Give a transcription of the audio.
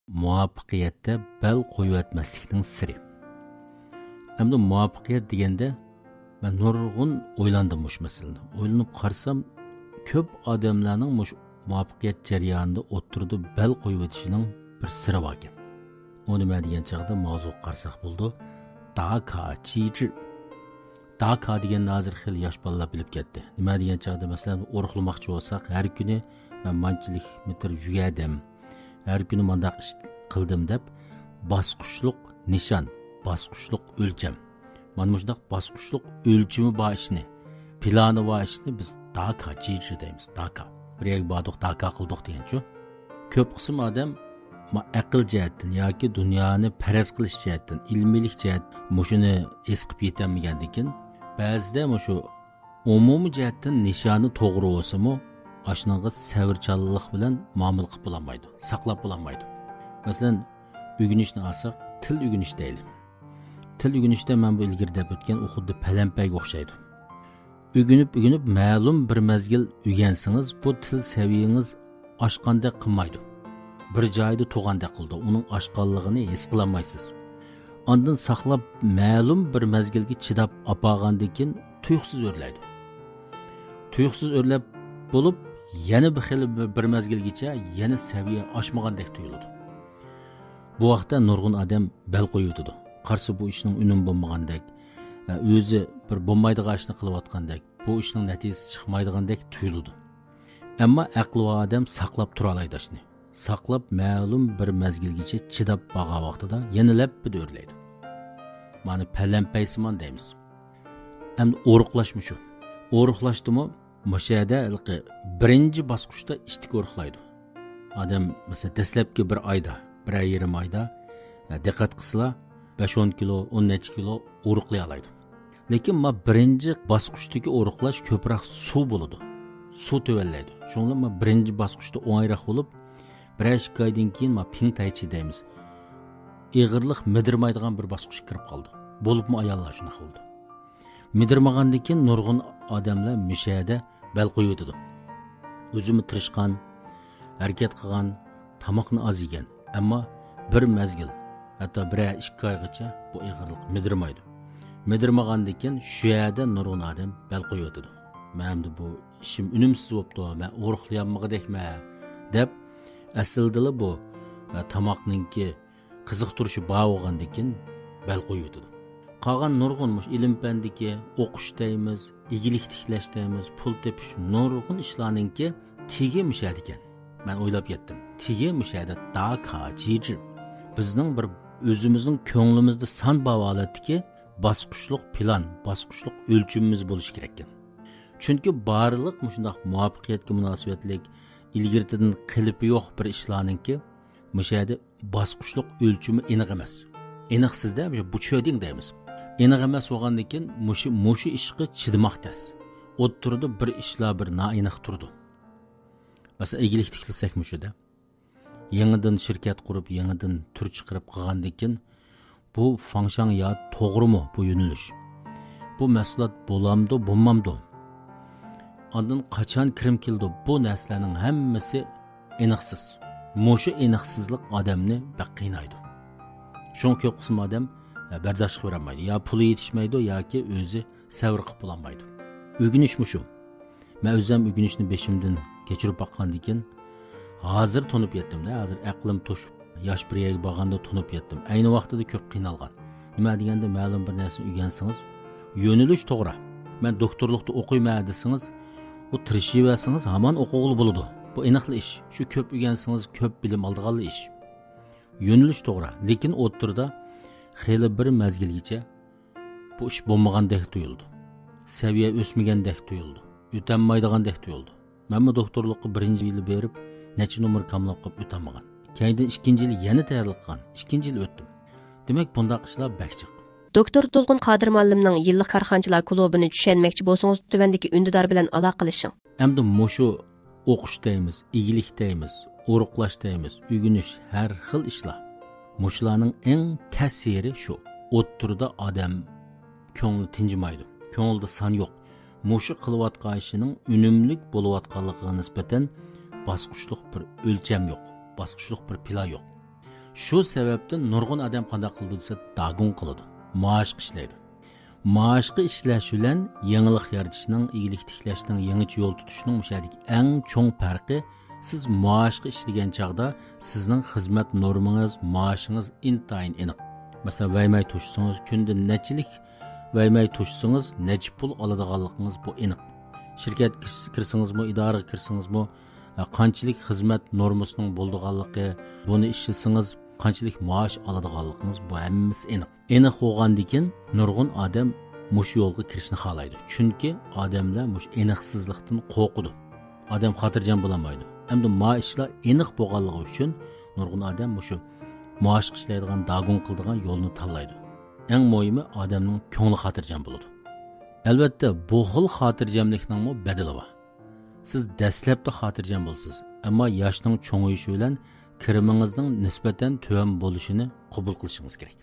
muvaffaqiyatda bel qo'yib siri. Endi muvaffaqiyat deganda men nurg'un o'ylandim mush masalada. O'ylanib qarsam, ko'p odamlarning mush muvaffaqiyat jarayonida o'tirdi bel qo'yib o'tishining bir siri bor ekan. O nima degan chaqda mavzu qarsak bo'ldi. Daka chiji. Daka degan hozir xil yosh bolalar bilib ketdi. Nima degan chaqda masalan o'ruqlamoqchi bo'lsak, har kuni men manchilik metr yugadim. Her günü mandaq iş qildim deb bosqichliq nishon, bosqichliq o'lcham. Mana shundaq bosqichliq o'lchimi bor ishni, plani bor ishni biz daka chiji deymiz. Daka. Bir yer bordiq, daka qildik deganchu. Ko'p qism odam aql jihatdan yoki dunyoni faraz qilish jihatdan, ilmiylik jihat mushuni esqib yetammagandikin, ba'zida shu umumiy jihatdan nishoni to'g'ri bo'lsa-mu, aşınanğa səvirçanlıq bilan muamil qılıb bulanmaydı, saqlab bulanmaydı. Məsələn, ügünüşni alsaq, til ügünüş deyil. Til ügünüşdə mən bu ilgiri deb ötken o xuddi pələmpəyga oxşaydı. Ügünüb ma'lum bir mezgil ügensiniz, bu til seviyeniz aşqandaq qılmaydı. Bir joyda to'g'andaq qildi, uning aşqanlığını his qılamaysiz. Ondan saqlab ma'lum bir mezgilga chidab apağandikin tuyuqsiz o'rlaydi. Tuyuqsiz o'rlab bo'lib yana bir xil bir mezgilgacha yana seviye aşmagandek tuyuldu. Bu vaqtda nurg'un odam bel qo'yibdi. Qarshi bu ishning unum bo'lmagandek, o'zi bir bo'lmaydigan ishni qilayotgandek, bu ishning natijasi chiqmaydigandek tuyuldi. Ammo aqli va odam saqlab tura oladi ishni. Saqlab ma'lum bir mezgilgacha chidab baqa vaqtida yanilab bir o'rlaydi. Mana palampaysimon deymiz. Endi o'ruqlashmi shu. O'ruqlashdimi? Müşahede birinci basqışda iştik o'ruqlaydi. Adam mesela dastlabki bir ayda, bir yarim ayda diqqat qilsa 5-10 kilo, 10 necha kilo o'ruqlay oladi. Lekin birinci basqışdagi o'ruqlash ko'proq suv bo'ladi. Suv tövellaydi. Shunga birinci basqışda o'ngayroq bo'lib, bir aydan keyin ping taychi deymiz. Ig'irlik midirmaydigan bir basqış kirib qoldi. Bo'libmi ayollar shuna bo'ldi. Midirmagandan nurg'un odamlar müşahede bel qo'yibdi. O'zimi tirishqan, harakat qilgan, tamoqni az yegan, ammo bir mezgil, hatto 1-2 oygacha bu ig'irlik midirmaydi. Midirmagandan keyin shu yerda nurg'un odam bel qo'yibdi. Menimda bu ishim unumsiz bo'libdi, men o'ruqlayolmagadekman deb aslida bu tamoqninki qiziqtirishi bor bo'lgandan keyin bel qo'yibdi. Qolgan nurg'un ilm fandiki, o'qish deymiz, igilik tiklash deymiz, pul tepish nurg'un ishlarninki tigi mishadi ekan. Men o'ylab yetdim. Tigi mishadi daka jiji. Bizning bir o'zimizning ko'nglimizda son bavolatdiki, bosqichliq plan, bosqichliq o'lchimimiz bo'lishi kerak ekan. Chunki barliq shunday muvaffaqiyatga munosabatlik ilgirtidan qilipi yo'q bir ishlarninki mishadi bosqichliq o'lchimi aniq emas. Aniqsizda bu cho'ding deymiz. Aniq emas bo'lgandan keyin mushu ishga chidamoq tas. O'ttirdi bir ishlar bir noaniq turdi. Masalan, egilik tiklasak mushuda. Yangidan shirkat qurib, yangidan tur chiqarib qilgandan keyin bu funksiyon ya to'g'rimi bu yo'nalish? Bu mahsulot bo'lamdi, bo'lmamdi? Ondan qachon kirim keldi? Bu narsalarning hammasi aniqsiz. Mushu aniqsizlik odamni qiynaydi. Şun ko'p qism odam bardosh qila olmaydi. Ya puli yetishmaydi yoki o'zi savr qilib bo'lmaydi. O'ginishmi shu. Men o'zim o'ginishni beshimdan kechirib boqqandan keyin hozir tunib yetdim-da, hozir aqlim to'shib, yosh bir yerga borganda tunib yetdim. Ayni vaqtida ko'p qiynalgan. Nima deganda ma'lum bir narsani o'rgansangiz, yo'nalish to'g'ri. Men doktorlikda o'qiyman desangiz, u tirishib hamon o'qig'ili bo'ladi. Bu aniqli ish. Shu ko'p o'rgansangiz, ko'p bilim oldiganli ish. Yo'nalish to'g'ri, lekin o'ttirda xeyli bir mezgilgacha bu ish bo'lmagandek tuyuldi. Seviye o'smagandek tuyuldi. O'tanmaydigandek tuyuldi. Men doktorlikka 1-yil berib, necha numar kamlab qilib o'tamagan. Keyin 2-yil yana tayyorlik qilgan. 2-yil o'tdim. Demak, bundaq ishlar bakchiq. Doktor To'lqin Qodir muallimning yillik korxonchilar klubini tushunmoqchi bo'lsangiz, tuvandagi undidor bilan aloqalashing. Endi mushu o'qish deymiz, igilik deymiz, o'ruqlash deymiz, uygunish har xil ishlar. Mushularning eng ta'siri shu. O'ttirda odam ko'ngli tinjimaydi. Ko'ngilda son yo'q. Mushu qilayotgan ishining unumlik bo'layotganligiga nisbatan bosqichliq bir o'lcham yo'q. Bosqichliq bir plan yo'q. Shu sababdan nurg'un odam qanday qildi desa dagun qiladi, maoshga ishlaydi. Maoshga ishlash bilan yangilik yaratishning, iyilik tiklashning, yangicha yo'l tutishning mushadagi eng cho'ng farqi siz maoshga ishlagan chaqda sizning xizmat normangiz, maoshingiz intayin aniq. Masalan, vaymay tushsangiz, kunda nechilik vaymay tushsangiz, necha pul oladiganligingiz bu aniq. Shirkat kirsingizmi, idoraga kirsingizmi, qanchalik xizmat normasining bo'ldiganligi, buni ishlasangiz qanchalik maosh oladiganligingiz bu hammasi aniq. Aniq bo'lgandan keyin nurg'un odam mush yo'lga kirishni xohlaydi. Chunki odamlar mush aniqsizlikdan qo'rqadi. Odam xotirjam bo'lolmaydi. Hamda maoshlar aniq bo'lganligi uchun nurg'un odam mushu maosh ishlaydigan, dagun qiladigan yo'lni tanlaydi. Eng muhimi odamning ko'ngli xotirjam bo'ladi. Albatta, bu xil xotirjamlikning bedeli bor. Siz dastlabda xotirjam bo'lsiz, ammo yoshning cho'ngayishi bilan kirimingizning nisbatan tuvan bo'lishini qabul qilishingiz kerak.